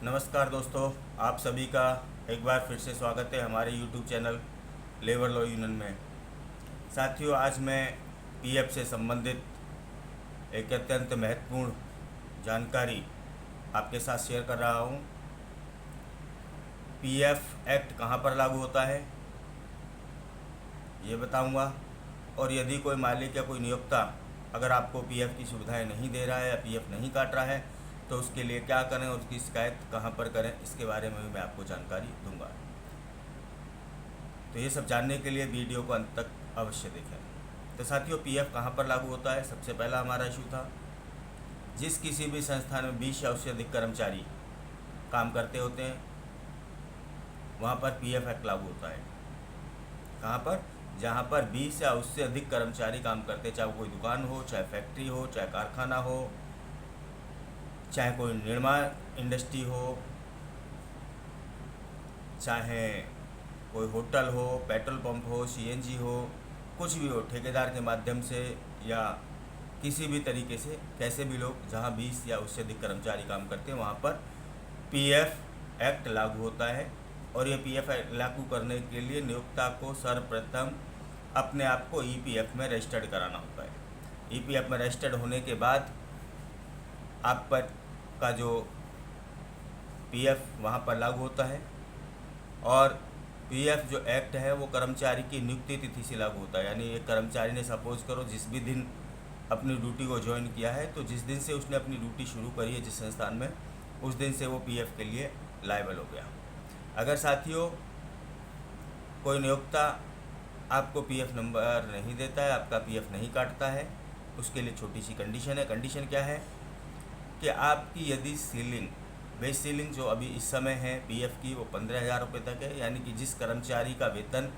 नमस्कार दोस्तों, आप सभी का एक बार फिर से स्वागत है हमारे YouTube channel labour law union में। साथियों, आज मैं पीएफ से संबंधित एक अत्यंत महत्वपूर्ण जानकारी आपके साथ शेयर कर रहा हूँ। पीएफ एक्ट कहाँ पर लागू होता है ये बताऊँगा, और यदि कोई मालिक या कोई नियोक्ता अगर आपको पीएफ की सुविधाएं नहीं दे रहा है या पीएफ नहीं काट रहा है तो उसके लिए क्या करें और उसकी शिकायत कहाँ पर करें, इसके बारे में भी मैं आपको जानकारी दूंगा। तो ये सब जानने के लिए वीडियो को अंत तक अवश्य देखें। तो साथियों, पीएफ कहाँ पर लागू होता है, सबसे पहला हमारा इशू था जिस किसी भी संस्थान में 20 या उससे अधिक कर्मचारी काम करते होते हैं वहाँ पर पीएफ एक्ट लागू होता है। कहाँ पर? जहाँ पर 20 या उससे अधिक कर्मचारी काम करते हैं, चाहे वो कोई दुकान हो, चाहे फैक्ट्री हो, चाहे कारखाना हो, चाहे कोई निर्माण इंडस्ट्री हो, चाहे कोई होटल हो, पेट्रोल पंप हो, सीएनजी हो, कुछ भी हो, ठेकेदार के माध्यम से या किसी भी तरीके से, कैसे भी लोग जहाँ 20 या उससे अधिक कर्मचारी काम करते हैं वहाँ पर पीएफ एक्ट लागू होता है। और ये पीएफ लागू करने के लिए नियोक्ता को सर्वप्रथम अपने आप को ईपीएफ में रजिस्टर्ड कराना होता है। ईपीएफ में रजिस्टर्ड होने के बाद आप पर का जो पीएफ वहाँ पर लागू होता है। और पीएफ जो एक्ट है वो कर्मचारी की नियुक्ति तिथि से लागू होता है। यानी एक कर्मचारी ने सपोज करो जिस भी दिन अपनी ड्यूटी को ज्वाइन किया है, तो जिस दिन से उसने अपनी ड्यूटी शुरू करी है जिस संस्थान में, उस दिन से वो पीएफ के लिए लायबल हो गया। अगर साथियों कोई नियोक्ता आपको पीएफ नंबर नहीं देता है, आपका पीएफ नहीं काटता है, उसके लिए छोटी सी कंडीशन है। कंडीशन क्या है कि आपकी यदि सीलिंग, बेस सीलिंग जो अभी इस समय है पीएफ की, वो 15,000 रुपये तक है। यानी कि जिस कर्मचारी का वेतन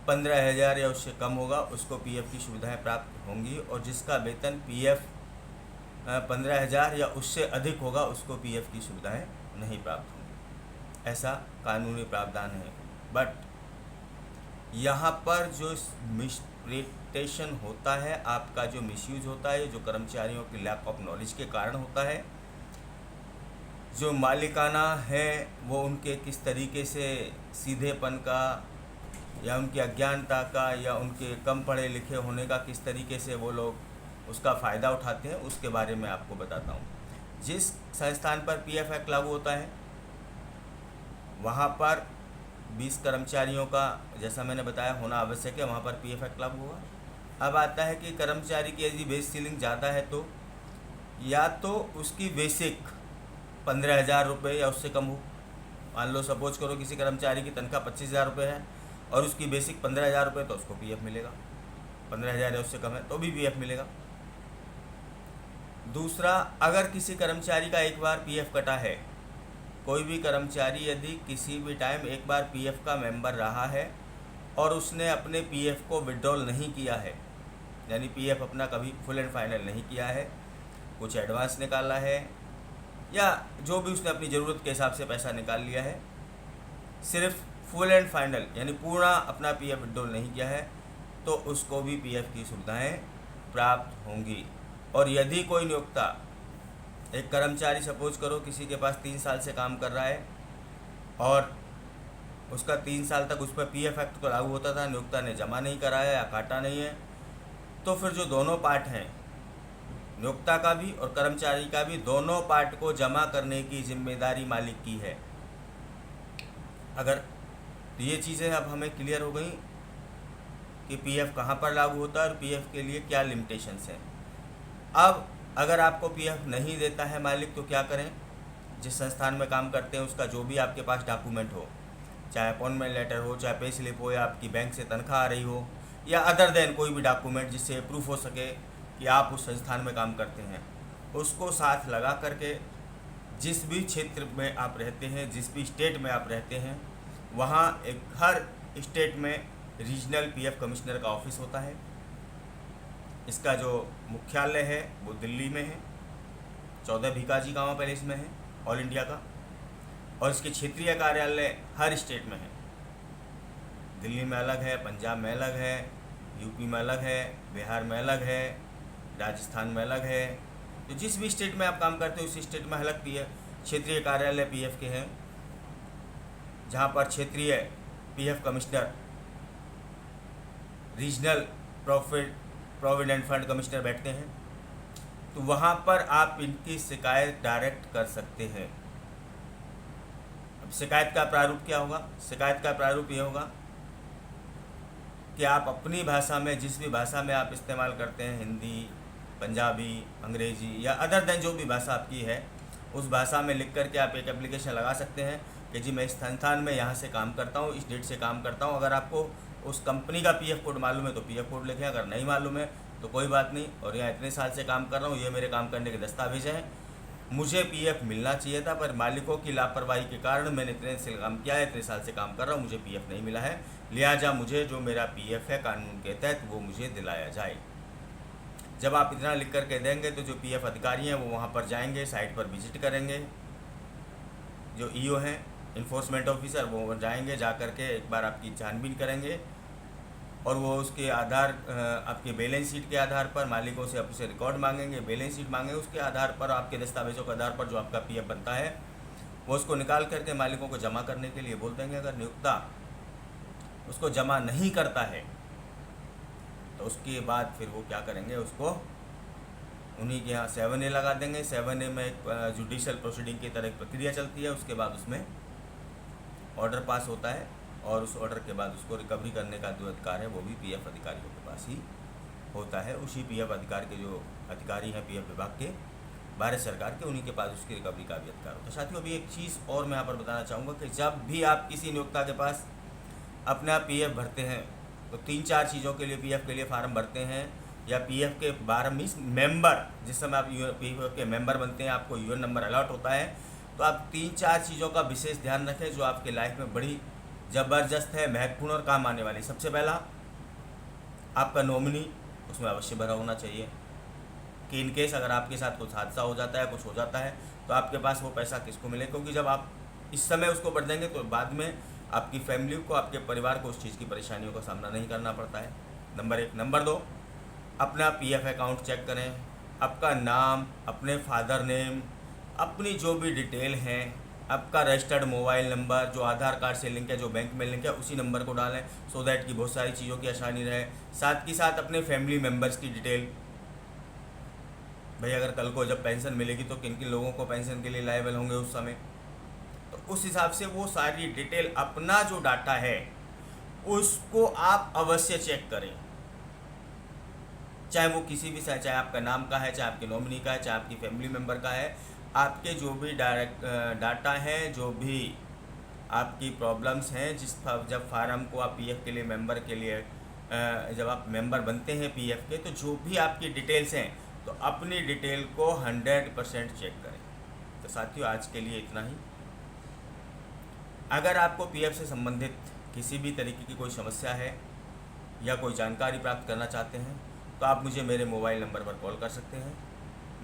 15,000 या उससे कम होगा उसको पीएफ की सुविधाएं प्राप्त होंगी, और जिसका वेतन पीएफ 15,000 या उससे अधिक होगा उसको पीएफ की सुविधाएं नहीं प्राप्त होंगी। ऐसा कानूनी प्रावधान है। बट यहाँ पर जो मिसप्रेटेशन होता है, आपका जो मिसयूज होता है, जो कर्मचारियों की लैक ऑफ नॉलेज के कारण होता है, जो मालिकाना है वो उनके किस तरीके से सीधेपन का या उनकी अज्ञानता का या उनके कम पढ़े लिखे होने का किस तरीके से वो लोग उसका फ़ायदा उठाते हैं, उसके बारे में आपको बताता हूँ। जिस संस्थान पर पीएफ एक्ट लागू होता है वहाँ पर 20 कर्मचारियों का, जैसा मैंने बताया, होना आवश्यक है, वहाँ पर पीएफ एक्ट लागू होगा। अब आता है कि कर्मचारी की यदि बेस सीलिंग ज़्यादा है तो या तो उसकी बेसिक 15,000 रुपये या उससे कम हो। मान लो सपोज करो किसी कर्मचारी की तनख्वाह 25,000 रुपये है और उसकी बेसिक 15,000 रुपये, तो उसको पीएफ मिलेगा। 15,000 या उससे कम है तो भी पीएफ मिलेगा। दूसरा, अगर किसी कर्मचारी का एक बार पीएफ कटा है, कोई भी कर्मचारी यदि किसी भी टाइम एक बार पीएफ का मेंबर रहा है और उसने अपने पीएफ को विड्रॉल नहीं किया है, यानी पीएफ अपना कभी फुल एंड फाइनल नहीं किया है, कुछ एडवांस निकाला है या जो भी उसने अपनी ज़रूरत के हिसाब से पैसा निकाल लिया है, सिर्फ फुल एंड फाइनल यानी पूरा अपना पीएफ विड्रॉल नहीं किया है, तो उसको भी पीएफ की सुविधाएं प्राप्त होंगी। और यदि कोई नियोक्ता, एक कर्मचारी सपोज करो किसी के पास 3 साल से काम कर रहा है और उसका 3 साल तक उस पर पीएफ एक्ट तो लागू होता था, नियोक्ता ने जमा नहीं कराया या काटा नहीं है, तो फिर जो दोनों पार्ट हैं, नियोक्ता का भी और कर्मचारी का भी, दोनों पार्ट को जमा करने की जिम्मेदारी मालिक की है। अगर तो ये चीज़ें अब हमें क्लियर हो गई कि पीएफ कहाँ पर लागू होता है और पीएफ के लिए क्या लिमिटेशंस हैं। अब अगर आपको पीएफ नहीं देता है मालिक तो क्या करें? जिस संस्थान में काम करते हैं उसका जो भी आपके पास डॉक्यूमेंट हो, चाहे अपॉइंटमेंट लेटर हो, चाहे पे स्लिप हो, या आपकी बैंक से तनख्वाह आ रही हो, या अदर देन कोई भी डॉक्यूमेंट जिससे प्रूफ हो सके कि आप उस संस्थान में काम करते हैं, उसको साथ लगा करके जिस भी क्षेत्र में आप रहते हैं, जिस भी स्टेट में आप रहते हैं, वहाँ एक हर स्टेट में रीजनल पीएफ कमिश्नर का ऑफिस होता है। इसका जो मुख्यालय है वो दिल्ली में है, 14 भीकाजी गांव पैलेस में है, ऑल इंडिया का। और इसके क्षेत्रीय कार्यालय हर स्टेट में है। दिल्ली में अलग है, पंजाब में अलग है, यूपी में अलग है, बिहार में अलग है, राजस्थान में अलग है। तो जिस भी स्टेट में आप काम करते हो उस स्टेट में अलग क्षेत्रीय कार्यालय पीएफ के हैं, जहाँ पर क्षेत्रीय PF commissioner, regional provident fund commissioner बैठते हैं, तो वहाँ पर आप इनकी शिकायत डायरेक्ट कर सकते हैं। अब शिकायत का प्रारूप क्या होगा? शिकायत का प्रारूप ये होगा कि आप अपनी भाषा में, जिस भी भाषा में आप इस्तेमाल करते हैं, हिंदी, पंजाबी, अंग्रेजी या अदर देन जो भी भाषा आपकी है, उस भाषा में लिख करके आप एक एप्लीकेशन लगा सकते हैं कि जी मैं इस संस्थान में यहाँ से काम करता हूँ, इस डेट से काम करता हूँ। अगर आपको उस कंपनी का पीएफ कोड मालूम है तो पीएफ कोड लिखें, अगर नहीं मालूम है तो कोई बात नहीं। और यहाँ इतने साल से काम कर रहा हूँ, ये मेरे काम करने के दस्तावेज हैं, मुझे पीएफ मिलना चाहिए था, पर मालिकों की लापरवाही के कारण मैंने इतने से काम किया है, इतने साल से काम कर रहा हूँ, मुझे पीएफ नहीं मिला है, लिहाजा मुझे जो मेरा पीएफ है कानून के तहत वो मुझे दिलाया जाए। जब आप इतना लिख करके देंगे तो जो पीएफ अधिकारी हैं वो वहाँ पर जाएंगे, साइट पर विजिट करेंगे, जो ईओ हैं, इन्फोर्समेंट ऑफिसर, वो जाएंगे, जा करके एक बार आपकी छानबीन करेंगे और वो उसके आधार, आपके बैलेंस शीट के आधार पर मालिकों से आपसे रिकॉर्ड मांगेंगे, बैलेंस शीट मांगेंगे, उसके आधार पर, आपके दस्तावेजों के आधार पर जो आपका पीएफ बनता है वो उसको निकाल करके मालिकों को जमा करने के लिए बोल देंगे। अगर नियोक्ता उसको जमा नहीं करता है तो उसके बाद फिर वो क्या करेंगे, उसको उन्हीं के यहाँ 7A लगा देंगे। 7A में एक जुडिशियल प्रोसीडिंग की तरह एक प्रक्रिया चलती है, उसके बाद उसमें ऑर्डर पास होता है और उस ऑर्डर के बाद उसको रिकवरी करने का जो अधिकार है वो भी पीएफ अधिकारियों के पास ही होता है। उसी पीएफ अधिकार के जो अधिकारी हैं पीएफ विभाग के, भारत सरकार के, उन्हीं के पास उसकी रिकवरी का भी अधिकार होता है। साथियों, अभी एक चीज़ और मैं यहाँ पर बताना चाहूँगा कि जब भी आप किसी नियोक्ता के पास अपना पीएफ भरते हैं तो 3-4 चीज़ों के लिए पीएफ के लिए फार्म भरते हैं, या पीएफ के 12 मेंबर, जिस समय आप पीएफ के मेंबर बनते हैं, आपको यूएन नंबर अलॉट होता है, तो आप 3-4 चीज़ों का विशेष ध्यान रखें जो आपके लाइफ में बड़ी ज़बरदस्त है, महत्वपूर्ण और काम आने वाली। सबसे पहला, आपका नॉमिनी उसमें अवश्य भरा होना चाहिए कि इन केस अगर आपके साथ कुछ हादसा हो जाता है, कुछ हो जाता है, तो आपके पास वो पैसा किसको मिले, क्योंकि जब आप इस समय उसको भर देंगे तो बाद में आपकी फैमिली को, आपके परिवार को उस चीज़ की परेशानियों का सामना नहीं करना पड़ता है। नंबर 1। नंबर 2, अपना पीएफ अकाउंट चेक करें, आपका नाम, अपने फादर नेम, अपनी जो भी डिटेल हैं, आपका रजिस्टर्ड मोबाइल नंबर जो आधार कार्ड से लिंक है, जो बैंक में लिंक है, उसी नंबर को डालें सो दैट कि बहुत सारी चीज़ों की आसानी रहे। साथ ही साथ अपने फैमिली मेम्बर्स की डिटेल, भाई अगर कल को जब पेंशन मिलेगी तो किन किन लोगों को पेंशन के लिए लायबल होंगे उस समय, तो उस हिसाब से वो सारी डिटेल, अपना जो डाटा है उसको आप अवश्य चेक करें, चाहे वो किसी भी, चाहे आपका नाम का है, चाहे आपके नॉमिनी का है, चाहे आपकी फैमिली मेम्बर का है, आपके जो भी डाटा है, जो भी आपकी प्रॉब्लम्स हैं, जब फार्म को आप पीएफ के लिए, मेंबर के लिए, जब आप मेंबर बनते हैं पीएफ के, तो जो भी आपकी डिटेल्स हैं तो अपनी डिटेल को 100% चेक करें। तो साथियों, आज के लिए इतना ही। अगर आपको पीएफ से संबंधित किसी भी तरीके की कोई समस्या है या कोई जानकारी प्राप्त करना चाहते हैं तो आप मुझे मेरे मोबाइल नंबर पर कॉल कर सकते हैं।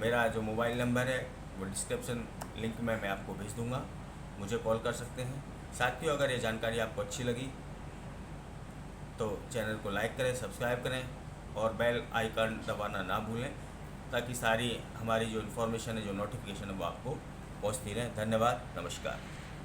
मेरा जो मोबाइल नंबर है वो डिस्क्रिप्शन लिंक में मैं आपको भेज दूंगा, मुझे कॉल कर सकते हैं। साथियों, अगर ये जानकारी आपको अच्छी लगी तो चैनल को लाइक करें, सब्सक्राइब करें और बेल आइकन दबाना ना भूलें, ताकि सारी हमारी जो इन्फॉर्मेशन है, जो नोटिफिकेशन है, वो आपको पहुंचती रहे। धन्यवाद, नमस्कार।